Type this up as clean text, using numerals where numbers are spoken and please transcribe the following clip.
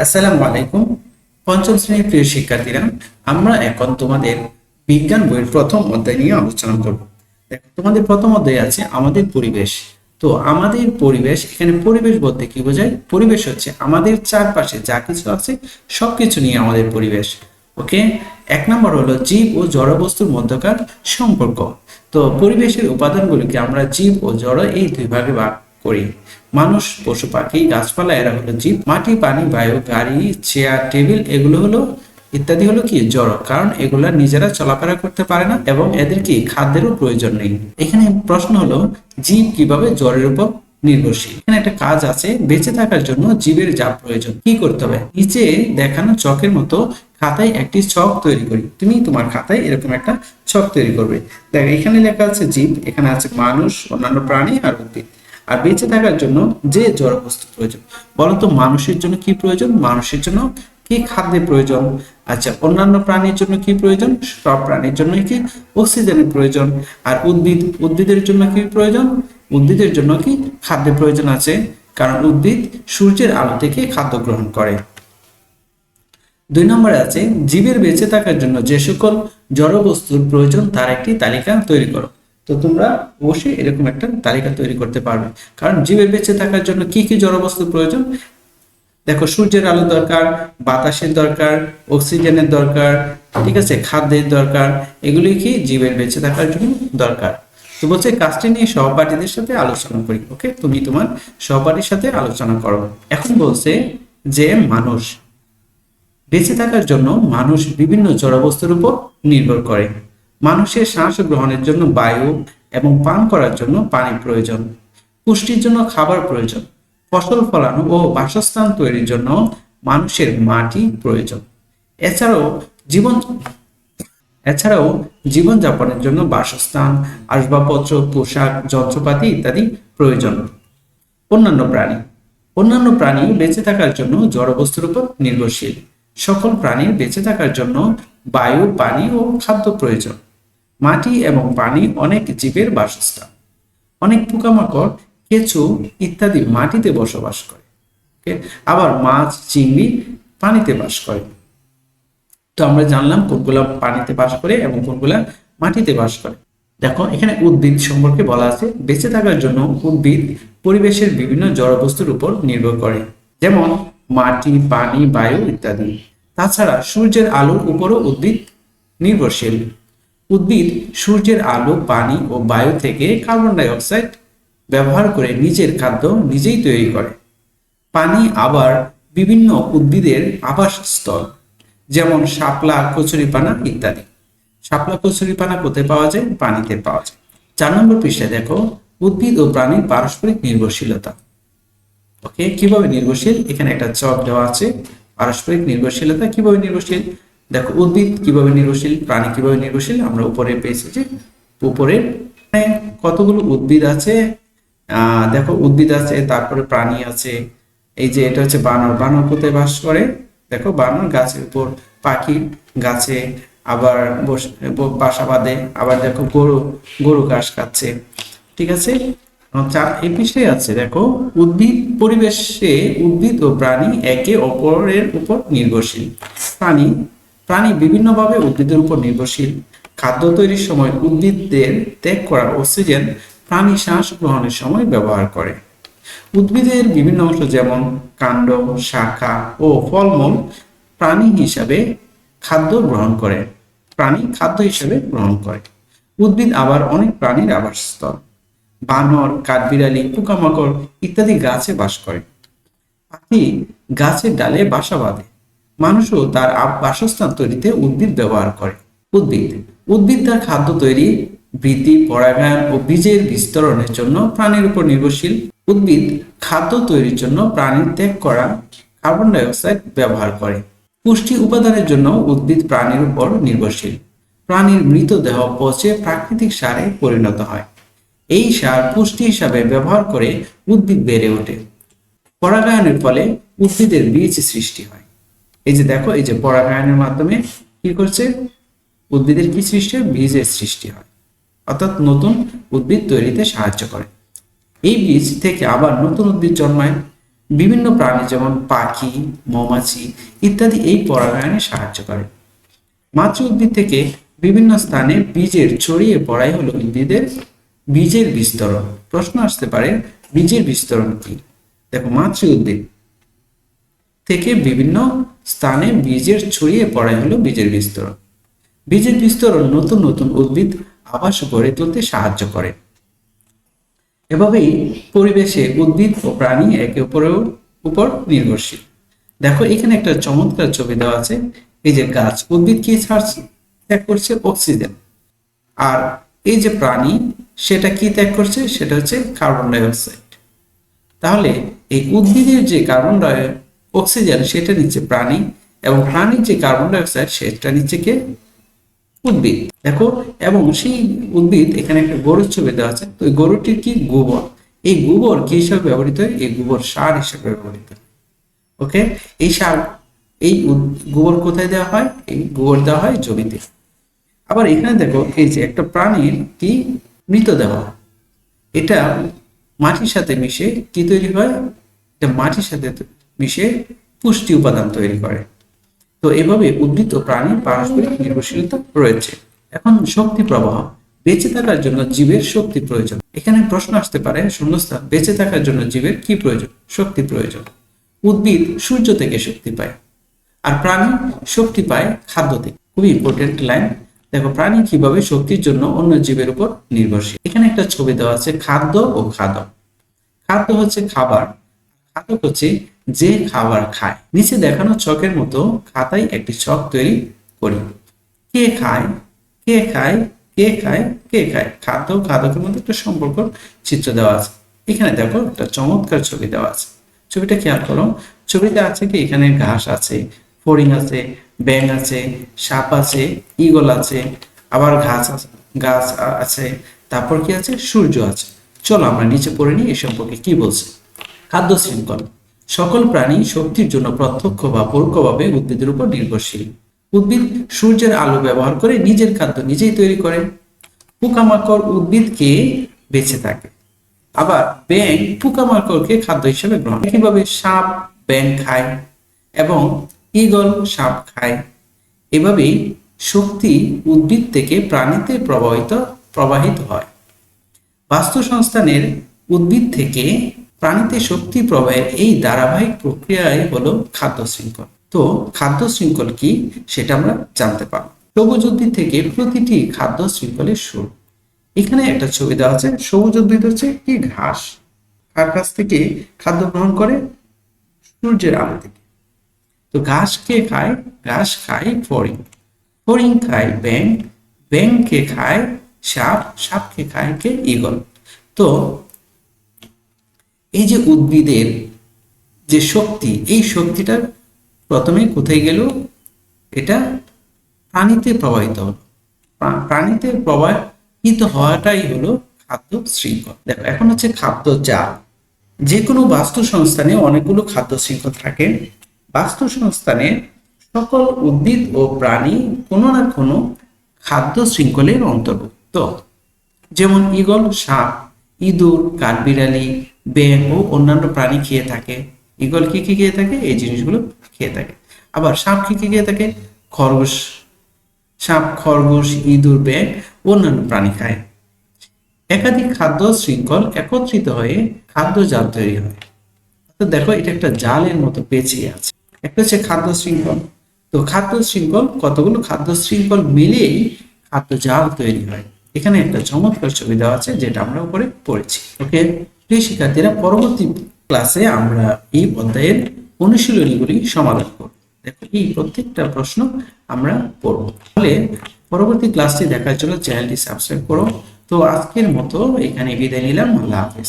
আসসালামু আলাইকুম। পঞ্চম শ্রেণীর প্রিয় শিক্ষার্থীরা, আমরা এখন তোমাদের বিজ্ঞান বইয়ের প্রথম অধ্যায় নিয়ে আলোচনা করব। দেখো, তোমাদের প্রথম অধ্যায় আছে আমাদের পরিবেশ। তো আমাদের পরিবেশ, এখানে পরিবেশ বলতে কি বোঝায়? পরিবেশ হচ্ছে আমাদের চারপাশে যা কিছু আছে সবকিছু নিয়ে আমাদের পরিবেশ। ওকে, এক নম্বর হলো জীব ও জড় বস্তুর মধ্যকার সম্পর্ক। তো পরিবেশের উপাদানগুলিকে আমরা জীব ও জড় এই দুই ভাগে ভাগ করি। মানুষ, পশু পাখি, গাছপালা এরা হলো জীব। মাটি, পানি, বায়ু, গাড়ি, চেয়ার, টেবিল এগুলো হলো ইত্যাদি হলো কি জড়, কারণ এগুলা নিজেরা চলাফেরা করতে পারে না এবং এদের কি খাদ্যেরও প্রয়োজন নেই। এখানে প্রশ্ন হলো জীব কিভাবে জড়ের উপর নির্ভরশীল। এখানে একটা কাজ আছে, বেঁচে থাকার জন্য জীবের যা প্রয়োজন কি করতে হবে। নিচে দেখানো ছকের মতো খাতায় একটি ছক তৈরি করি। তুমি তোমার খাতায় এরকম একটা ছক তৈরি করবে। দেখো, এখানে লেখা আছে জীব, এখানে আছে মানুষ, অন্যান্য প্রাণী আর উদ্ভিদ। আর বেঁচে থাকার জন্য যে জড় বস্তু প্রয়োজন, বলতো মানুষের জন্য কি প্রয়োজন? মানুষের জন্য কি খাদ্যের প্রয়োজন? আচ্ছা, অন্যান্য প্রাণীর জন্য কি প্রয়োজন? সব প্রাণীর জন্য কি অক্সিজেনের প্রয়োজন। আর উদ্ভিদের জন্য কি প্রয়োজন? উদ্ভিদের জন্য কি খাদ্যের প্রয়োজন আছে, কারণ উদ্ভিদ সূর্যের আলো থেকে খাদ্য গ্রহণ করে। 2 নম্বরে আছে জীবের বেঁচে থাকার জন্য যে সকল জড় বস্তুর প্রয়োজন তার একটি তালিকা তৈরি করো। তো তোমরা অবশ্যই এরকম একটা তালিকা তৈরি করতে পারবে, কারণ জীবের বেঁচে থাকার জন্য কি কি জড় বস্তুর প্রয়োজন। দেখো, সূর্যের আলো দরকার, বাতাসের দরকার, অক্সিজেনের দরকার, ঠিক আছে, খাদ্যের দরকার। এগুলি কি জীবের বেঁচে থাকার জন্য দরকার। তো বলছে কাজটি নিয়ে সহপাঠীদের সাথে আলোচনা করি। ওকে, তুমি তোমার সহপাঠীর সাথে আলোচনা করো। এখন বলছে যে মানুষ বেঁচে থাকার জন্য মানুষ বিভিন্ন জড়বস্তুর উপর নির্ভর করে। মানুষের শ্বাস গ্রহণের জন্য বায়ু এবং পান করার জন্য পানি প্রয়োজন। পুষ্টির জন্য খাবার প্রয়োজন। ফসল ফলানো ও বাসস্থান তৈরির জন্য মানুষের মাটি প্রয়োজন। এছাড়াও জীবন এছাড়াও জীবনযাপনের জন্য বাসস্থান, আসবাবপত্র, পোশাক, যন্ত্রপাতি ইত্যাদি প্রয়োজন। অন্যান্য প্রাণী বেঁচে থাকার জন্য জড়বস্তুর উপর নির্ভরশীল। সকল প্রাণীর বেঁচে থাকার জন্য বায়ু, পানি ও খাদ্য প্রয়োজন। মাটি এবং পানি অনেক জীবের বাসস্থান। অনেক পোকামাকড়, কেঁচো ইত্যাদি মাটিতে বসবাস করে। আবার মাছ, চিংড়ি পানিতে বাস করে। তো আমরা জানলাম কোনগুলা পানিতে বাস করে এবং কোনগুলা মাটিতে বাস করে। দেখো, এখানে উদ্ভিদ সম্পর্কে বলা আছে, বেঁচে থাকার জন্য উদ্ভিদ পরিবেশের বিভিন্ন জড়বস্তুর উপর নির্ভর করে, যেমন মাটি, পানি, বায়ু ইত্যাদি। তাছাড়া সূর্যের আলোর উপরও উদ্ভিদ নির্ভরশীল। উদ্ভিদ সূর্যের আলো, পানি ও বায়ু থেকে কার্বন ডাই অক্সাইড ব্যবহার করে নিজের খাদ্য নিজেই তৈরি করে। পানি আবার বিভিন্ন উদ্ভিদের আবাসস্থল, যেমন শাপলা, কচুরিপানা ইত্যাদি। শাপলা, কচুরিপানা কোথায় পাওয়া যায়? পানিতে পাওয়া যায়। 4 নম্বর পৃষ্ঠায় দেখো উদ্ভিদ ও প্রাণীর পারস্পরিক নির্ভরশীলতা। ওকে, কিভাবে নির্ভরশীল? এখানে একটা চক দেওয়া আছে। পারস্পরিক নির্ভরশীলতা কিভাবে নির্ভরশীল? দেখো, উদ্ভিদ কিভাবে নির্ভরশীল, প্রাণী কিভাবে নির্ভরশীল, আমরা উপরে পেয়েছি যে উপরে কতগুলো উদ্ভিদ আছে। দেখো, উদ্ভিদ আছে, তারপরে প্রাণী আছে। এই যে এটা হচ্ছে বানর। বানর কোথায় বাস করে? দেখো, বানর গাছের উপর, পাখি গাছে, আবার বাসা বাঁধে। আবার দেখো গরু ঘাস খাচ্ছে। ঠিক আছে, এই পৃষ্ঠায় আছে। দেখো, উদ্ভিদ ও প্রাণী একে অপরের উপর নির্ভরশীল। প্রাণী বিভিন্নভাবে উদ্ভিদের উপর নির্ভরশীল। খাদ্য তৈরির সময় উদ্ভিদদের ত্যাগ করা অক্সিজেন প্রাণী শ্বাস গ্রহণের সময় ব্যবহার করে। উদ্ভিদের বিভিন্ন অংশ যেমন কাণ্ড, শাখা ও ফলমূল প্রাণী খাদ্য হিসাবে গ্রহণ করে। উদ্ভিদ আবার অনেক প্রাণীর আবাসস্থল। বানর, কাঠবিড়ালি, পোকামাকড় ইত্যাদি গাছে বাস করে। পাখি গাছের ডালে বাসা বাঁধে। মানুষও তার বাসস্থান তৈরিতে উদ্ভিদ ব্যবহার করে। উদ্ভিদ তার খাদ্য তৈরি, বৃদ্ধি, পরাগায়ন ও বীজের বিস্তরণের জন্য প্রাণীর উপর নির্ভরশীল। উদ্ভিদ খাদ্য তৈরির জন্য প্রাণীর ত্যাগ করা কার্বন ডাই অক্সাইড ব্যবহার করে। পুষ্টি উপাদানের জন্য উদ্ভিদ প্রাণীর উপর নির্ভরশীল। প্রাণীর মৃতদেহ পচে প্রাকৃতিক সারে পরিণত হয়। এই সার পুষ্টি হিসাবে ব্যবহার করে উদ্ভিদ বেড়ে ওঠে। পরাগায়নের ফলে উদ্ভিদের বীজ সৃষ্টি হয়। এই যে দেখো, এই যে পরাগায়নের মাধ্যমে কি করছে? উদ্ভিদের কি সৃষ্টি হয়? বীজের সৃষ্টি হয়, অর্থাৎ নতুন উদ্ভিদ তৈরিতে সাহায্য করে। এই বীজ থেকে আবার নতুন উদ্ভিদ জন্মায়। বিভিন্ন প্রাণী যেমন পাখি, মৌমাছি ইত্যাদি এই পরাগায়নে সাহায্য করে। মাতৃ উদ্ভিদ থেকে বিভিন্ন স্থানে বীজের ছড়িয়ে পড়াই হলো উদ্ভিদের বীজের বিস্তরণ। প্রশ্ন আসতে পারে বীজের বিস্তরণ কি? দেখো, মাতৃ উদ্ভিদ থেকে বিভিন্ন স্থানে বীজের ছড়িয়ে পড়াই হলো বীজের বিস্তরণ। বীজের বিস্তরণ নতুন নতুন উদ্ভিদ আবাস গড়ে তুলতে সাহায্য করে। এভাবেই পরিবেশে উদ্ভিদ ও প্রাণী একে অপরের উপর নির্ভরশীল। দেখো, এখানে একটা চমৎকার ছবি দেওয়া আছে। এই যে গাছ, উদ্ভিদ কি ছাড়ছে? ত্যাগ করছে অক্সিজেন। আর এই যে প্রাণী, সেটা কি ত্যাগ করছে? সেটা হচ্ছে কার্বন ডাই অক্সাইড। তাহলে এই উদ্ভিদের যে কার্বন ডাই অক্সিজেন সেটা নিচ্ছে প্রাণী, এবং প্রাণীর যে কার্বন ডাই অক্সাইড সেটা নিচ্ছে কে? উদ্ভিদ। দেখো, এবং সেই উদ্ভিদ, এখানে একটা গরুর ছবি দেওয়া আছে। তো এই গরুটির কি? গোবর। এই গোবর কি হিসাবে ব্যবহৃত হয়? এই গোবর সার হিসাবে ব্যবহৃত হয়। ওকে, এই সার, এই গোবর কোথায় দেওয়া হয়? এই গোবর দেওয়া হয় জমিতে। আবার এখানে দেখো, এই যে একটা প্রাণীর কি মৃতদেহ, এটা মাটির সাথে মিশে কি তৈরি হয়? এটা মাটির সাথে মিশে পুষ্টি উপাদান তৈরি করে। তো এভাবে উদ্ভিদ ও প্রাণীর পারস্পরিক নির্ভরশীলতা রয়েছে। এখন শক্তি প্রবাহ। বেঁচে থাকার জন্য জীবের শক্তি প্রয়োজন। এখানে প্রশ্ন আসতে পারে শূন্যস্থান, বেঁচে থাকার জন্য জীবের কি প্রয়োজন? শক্তি প্রয়োজন। উদ্ভিদ সূর্য থেকে শক্তি পায়, আর প্রাণী শক্তি পায় খাদ্য থেকে। খুবই ইম্পর্টেন্ট লাইন। দেখো, প্রাণী কিভাবে শক্তির জন্য অন্য জীবের উপর নির্ভরশীল। এখানে একটা ছবি দেওয়া আছে, খাদ্য ও খাদক। খাদ্য হচ্ছে খাবার, খাদক হচ্ছে যে খাবার খায়। নিচে দেখানো ছকের মতো খাতায় একটি ছক তৈরি করি। কে খায়, কে খায়, কে খায়, কে খায়। খাদ্য ও খাদকের মধ্যে একটা সম্পর্ক চিত্র দেওয়া আছে। এখানে দেখো, একটা চমৎকার ছবি দেওয়া আছে। ছবিটা খেয়াল করো। ছবিতে আছে কি? এখানে ঘাস আছে, ফড়িং আছে, ব্যাঙ আছে, সাপ আছে, ঈগল আছে, আবার গাছ আছে, তারপর কি আছে? সূর্য আছে। চলো আমরা নিচে পড়ে নিই এ সম্পর্কে কি বলছে। খাদ্য শৃঙ্খল। সকল প্রাণী শক্তির জন্য প্রত্যক্ষ বা পরোক্ষভাবে উদ্ভিদের উপর নির্ভরশীল। উদ্ভিদ সূর্যের আলো ব্যবহার করে নিজের খাদ্য নিজেই তৈরি করে। পোকামাকড় উদ্ভিদকে বেঁচে থাকে। আবার ব্যাঙ পোকামাকড়কে খাদ্য হিসেবে গ্রহণ করে। একইভাবে সাপ ব্যাঙ খায় এবং ঈগল সাপ খায়। এভাবেই শক্তি উদ্ভিদ থেকে প্রাণীতে প্রবাহিত হয়। বাস্তুসংস্থানের উদ্ভিদ থেকে প্রাণীতে শক্তি প্রবাহের এই ধারাবাহিক প্রক্রিয়াই হলো খাদ্য শৃঙ্খল। তো খাদ্য শৃঙ্খল কি সেটা আমরা জানতে পারবো। সবুজ উদ্ভিদ থেকে প্রতিটি খাদ্য শৃঙ্খলের শুরু। এখানে একটা ছবি দেওয়া আছে। সবুজ উদ্ভিদ হচ্ছে কি? ঘাস। কার কাছ থেকে খাদ্য গ্রহণ করে? সূর্যের আলো থেকে। তো ঘাস কে খায়? ঘাস খায় ফড়িং। ফড়িং খায় ব্যাঙ। ব্যাঙকে খায় সাপ। সাপকে খায় কে? ঈগল। তো এই যে উদ্ভিদের যে শক্তি, এই শক্তিটা প্রথমে কোথায় গেল? এটা প্রাণীতে প্রবাহিত হলো। প্রাণীতে প্রবাহিত হওয়াটাই হলো খাদ্য শৃঙ্খল। দেখো, এখন হচ্ছে খাদ্য জাল। যে কোনো বাস্তু সংস্থানে অনেকগুলো খাদ্য শৃঙ্খল থাকে। বাস্তু সংস্থানে সকল উদ্ভিদ ও প্রাণী কোনো না কোনো খাদ্য শৃঙ্খলের অন্তর্ভুক্ত। যেমন ঈগল সাপ, ইঁদুর, কাঠবিড়ালি, ব্যাঙ ও অন্যান্য প্রাণী খেয়ে থাকে। ঈগল কি কি খেয়ে থাকে? এই জিনিসগুলো খেয়ে থাকে। আবার সাপ কি কি খেয়ে থাকে? খরগোশ। সাপ, খরগোশ, ইঁদুর, ব্যাঙ অন্যান্য প্রাণী খায়। একাধিক খাদ্য শৃঙ্খল একত্রিত হয়ে খাদ্য জাল তৈরি হয়। তো দেখো, এটা একটা জালের মতো পেঁচিয়ে আছে। একটা হচ্ছে খাদ্য শৃঙ্খল। তো খাদ্য শৃঙ্খল, কতগুলো খাদ্য শৃঙ্খল মিলিয়েই খাদ্য জাল তৈরি হয়। এখানে একটা চমৎকার ছবি দেওয়া আছে, যেটা আমরা উপরে পড়েছি। ওকে, প্রিয় শিক্ষার্থীরা, পরবর্তী ক্লাসে আমরা এই অধ্যায়ের অনুশীলনীগুলি সমাধান করব। দেখো, এই প্রত্যেকটা প্রশ্ন আমরা পড়ব। তাহলে পরবর্তী ক্লাসটি দেখার জন্য চ্যানেলটি সাবস্ক্রাইব করো। তো আজকের মতো এখানে বিদায় নিলাম। আল্লাহ হাফেজ।